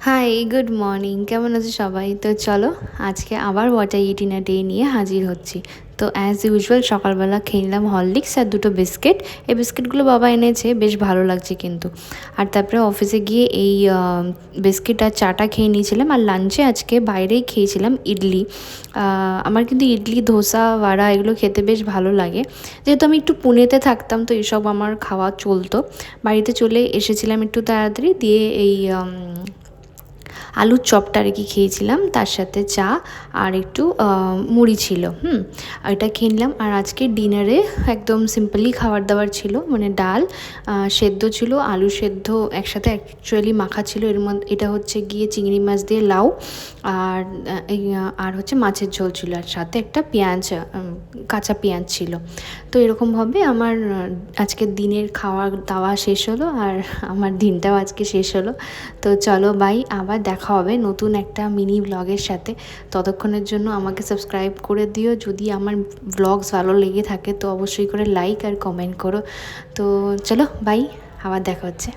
High, good morning. কেমন আছো সবাই? তো চলো আজকে আবার what it in a day নিয়ে হাজির হচ্ছি। তো অ্যাজ ইউজুয়াল সকালবেলা খেয়ে নিলাম হরলিক্স আর দুটো বিস্কিট। এই বিস্কিটগুলো বাবা এনেছে, বেশ ভালো লাগছে কিন্তু। আর তারপরে অফিসে গিয়ে এই বিস্কিট আর চাটা খেয়ে নিয়েছিলাম। আর লাঞ্চে আজকে বাইরেই খেয়েছিলাম ইডলি। আমার কিন্তু ইডলি, ধোসা, ভাড়া এগুলো খেতে বেশ ভালো লাগে। যেহেতু আমি একটু পুনেতে থাকতাম, তো এসব আমার খাওয়া চলতো। বাড়িতে চলে এসেছিলাম একটু তাড়াতাড়ি, দিয়ে এই আলুর চপটা আর কি খেয়েছিলাম, তার সাথে চা আর একটু মুড়ি ছিল। এটা খেয়ে নিলাম। আর আজকে ডিনারে একদম সিম্পলি খাবার দাবার ছিল, মানে ডাল সেদ্ধ ছিল, আলু সেদ্ধ একসাথে অ্যাকচুয়ালি মাখা ছিল। এর মধ্যে এটা হচ্ছে গিয়ে চিংড়ি মাছ দিয়ে লাউ, আর আর হচ্ছে মাছের ঝোল ছিল, আর সাথে একটা পেঁয়াজ, কাঁচা পেঁয়াজ ছিল। তো এরকমভাবে আমার আজকের দিনের খাওয়া দাওয়া শেষ হলো, আর আমার দিনটাও আজকে শেষ হলো। তো চলো বাই, আবার দেখা হবে নতুন একটা মিনি ব্লগের সাথে। ততক্ষণের জন্য আমাকে সাবস্ক্রাইব করে দিও। যদি আমার ব্লগস ভালো লেগে থাকে তো অবশ্যই করে লাইক আর কমেন্ট করো। তো চলো বাই, আবার দেখা হচ্ছে।